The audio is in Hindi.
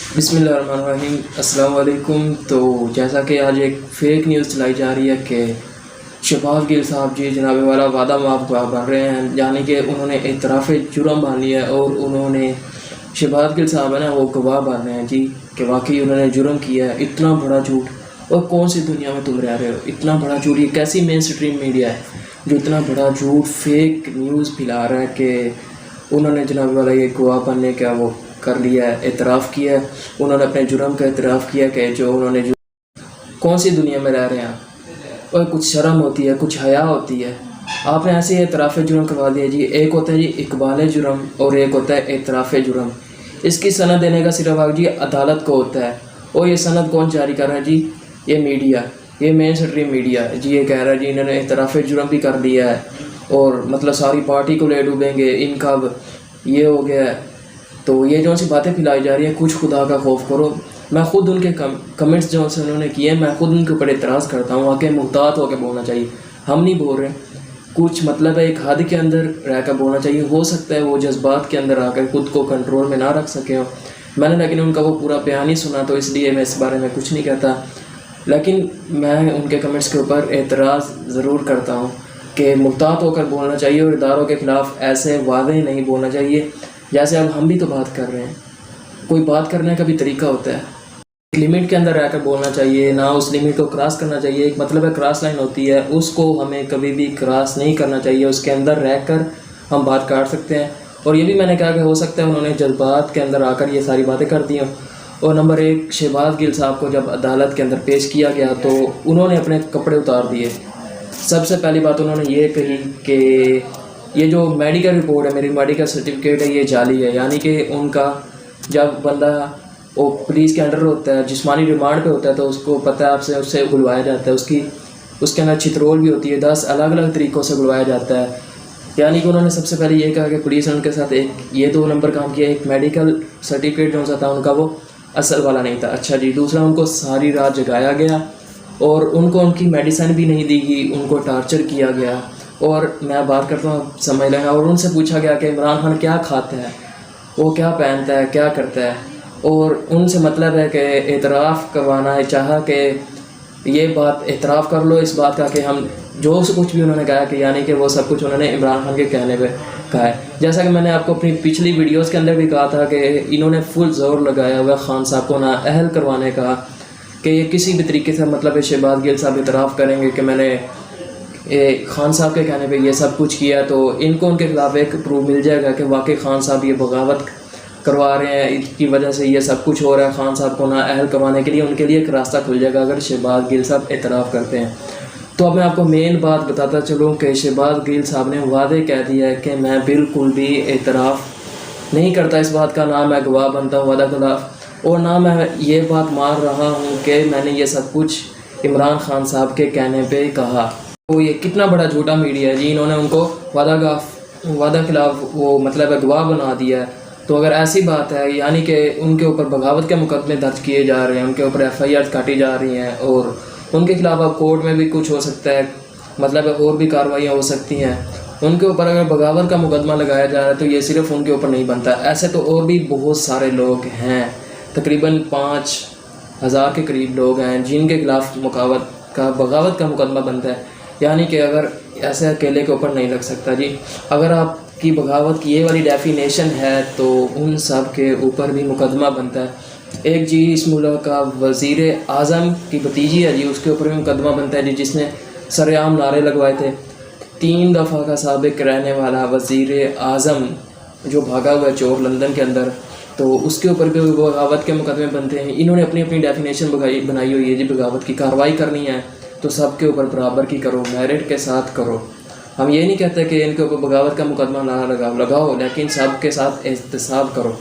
बिस्मिल्लाहिर्रहमानिर्रहीम, अस्सलाम वालेकुम। तो जैसा कि आज एक फ़ेक न्यूज़ चलाई जा रही है कि शहबाज गिल साहब जी जनाब वाला वादा माफ़ कर रहे हैं, यानी कि उन्होंने इतराफ़ जुर्म मान लिया है और उन्होंने शहबाज गिल साहब है ना वो गवाह बन रहे हैं जी कि वाकई उन्होंने जुर्म किया है। इतना बड़ा झूठ। और कौन सी दुनिया में तुम रह रहे हो? इतना बड़ा झूठ। ये कैसी मेन स्ट्रीम मीडिया है जो इतना बड़ा झूठ फ़ेक न्यूज़ फैला रहा है कि उन्होंने जनाब वाला ये गवाह बनने का वो कर लिया है, एतराफ़ किया है, उन्होंने अपने जुर्म का एतराफ़ किया कि जो उन्होंने कौन सी दुनिया में रह रहे हैं आप? और कुछ शर्म होती है, कुछ हया होती है। आपने ऐसे ही एतराफ़ जुर्म करवा दिया जी। एक होता है जी इकबाल जुर्म और एक होता है एतराफ़ जुर्म। इसकी सनद देने का सिर्फ आप जी अदालत को होता है। और ये सनद कौन जारी कर रहा है जी? ये मीडिया, ये मेन स्ट्रीम मीडिया जी। ये कह रहा है जी इन्होंने एतराफ़ जुर्म भी कर लिया है और मतलब सारी पार्टी को ले डूबेंगे, इनका ये हो गया है। तो ये जो सी बातें फैलाई जा रही हैं, कुछ खुदा का खौफ करो। मैं ख़ुद उनके कमेंट्स जो से उन्होंने किए, मैं ख़ुद उनके ऊपर एतराज़ करता हूँ। आके मुहतात होकर बोलना चाहिए। हम नहीं बोल रहे, कुछ मतलब है एक हद के अंदर रहकर बोलना चाहिए। हो सकता है वो जज्बात के अंदर आकर खुद को कंट्रोल में ना रख सके हो। मैंने लेकिन उनका वो पूरा बयान ही सुना, तो इसलिए मैं इस बारे में कुछ नहीं कहता। लेकिन मैं उनके कमेंट्स के ऊपर एतराज़ ज़रूर करता हूँ कि मुहतात होकर बोलना चाहिए और इदारों के ख़िलाफ़ ऐसे वादे नहीं बोलना चाहिए जैसे अब हम भी तो बात कर रहे हैं। कोई बात करने का भी तरीका होता है, एक लिमिट के अंदर रहकर बोलना चाहिए, ना उस लिमिट को क्रॉस करना चाहिए। एक मतलब है क्रॉस लाइन होती है, उसको हमें कभी भी क्रॉस नहीं करना चाहिए। उसके अंदर रहकर हम बात काट सकते हैं। और ये भी मैंने कहा कि हो सकता है उन्होंने जज्बात के अंदर आकर ये सारी बातें कर दी हों। और नंबर एक, शहबाज गिल साहब को जब अदालत के अंदर पेश किया गया तो उन्होंने अपने कपड़े उतार दिए। सबसे पहली बात उन्होंने ये कही कि ये जो मेडिकल रिपोर्ट है, मेरी मेडिकल सर्टिफिकेट है, ये जाली है। यानी कि उनका जब बंदा वो पुलिस के अंडर होता है, जिस्मानी रिमांड पे होता है, तो उसको पता है आपसे उससे बुलवाया जाता है। उसके अंदर छितरोल भी होती है, 10 अलग अलग तरीक़ों से बुलवाया जाता है। यानी कि उन्होंने सबसे पहले ये कहा कि पुलिस ने उनके साथ एक ये 2 नंबर काम किया। एक मेडिकल सर्टिफिकेट जो सा था उनका वो असल वाला नहीं था। अच्छा जी। दूसरा, उनको सारी रात जगाया गया और उनको उनकी मेडिसिन भी नहीं दी गई, उनको टार्चर किया गया। और मैं बात करता हूँ, समझ लेना। और उनसे पूछा गया कि इमरान खान क्या खाता है, वो क्या पहनता है, क्या करता है। और उनसे मतलब है कि एतराफ़ करवाना है, चाहा कि ये बात एतराफ़ कर लो इस बात का कि हम जो कुछ भी उन्होंने कहा कि यानी कि वो सब कुछ उन्होंने इमरान खान के कहने पे कहा है। जैसा कि मैंने आपको अपनी पिछली वीडियोस के अंदर भी कहा था कि इन्होंने फुल ज़ोर लगाया हुआ खान साहब को ना अहल करवाने का कि ये किसी भी तरीके से मतलब शहबाज गिल साहब एतराफ़ करेंगे कि मैंने खान साहब के कहने पे ये सब कुछ किया, तो इनको उनके खिलाफ़ एक प्रूफ मिल जाएगा कि वाकई खान साहब ये बगावत करवा रहे हैं, इसकी वजह से ये सब कुछ हो रहा है। खान साहब को ना अहल करवाने के लिए उनके लिए एक रास्ता खुल जाएगा अगर शहबाज गिल साहब एतराफ़ करते हैं। तो अब मैं आपको मेन बात बताता चलूँ कि शहबाज गिल साहब ने वादे कह दिया है कि मैं बिल्कुल भी एतराफ़ नहीं करता इस बात का, ना मैं गवाह बनता हूँ वादा खिलाफ़, और ना मैं ये बात मान रहा हूँ कि मैंने ये सब कुछ इमरान खान साहब के कहने पे कहा। तो ये कितना बड़ा झूठा मीडिया है जी। इन्होंने उनको वादा खिलाफ़ वो मतलब गवाह बना दिया है। तो अगर ऐसी बात है, यानी कि उनके ऊपर बगावत के मुकदमे दर्ज किए जा रहे हैं, उनके ऊपर FIR काटी जा रही हैं और उनके खिलाफ़ अब कोर्ट में भी कुछ हो सकता है, मतलब और भी कार्रवाइयाँ हो सकती हैं उनके ऊपर। अगर बगावत का मुकदमा लगाया जा रहा है तो ये सिर्फ उनके ऊपर नहीं बनता। ऐसे तो और भी बहुत सारे लोग हैं, तकरीबन 5000 के करीब लोग हैं जिनके खिलाफ़ बगावत का मुकदमा बनता है। यानी कि अगर ऐसे अकेले के ऊपर नहीं लग सकता जी। अगर आपकी बगावत की ये वाली डेफिनेशन है तो उन सब के ऊपर भी मुकदमा बनता है। एक जी इस मुल्क का वज़ीर आज़म की भतीजी है जी, उसके ऊपर भी मुकदमा बनता है जी, जिसने सरेआम नारे लगवाए थे। 3 दफ़ा का साबिक रहने वाला वज़ीर आज़म जो भागा हुआ है चोर लंदन के अंदर, तो उसके ऊपर भी बगावत के मुकदमे बनते हैं। इन्होंने अपनी अपनी डेफिनेशन बनाई हुई है जी। बगावत की कार्रवाई करनी है तो सबके ऊपर बराबर की करो, मेरिट के साथ करो। हम ये नहीं कहते कि इनके ऊपर बगावत का मुकदमा ना लगाओ, लेकिन सबके साथ एहतसाब करो।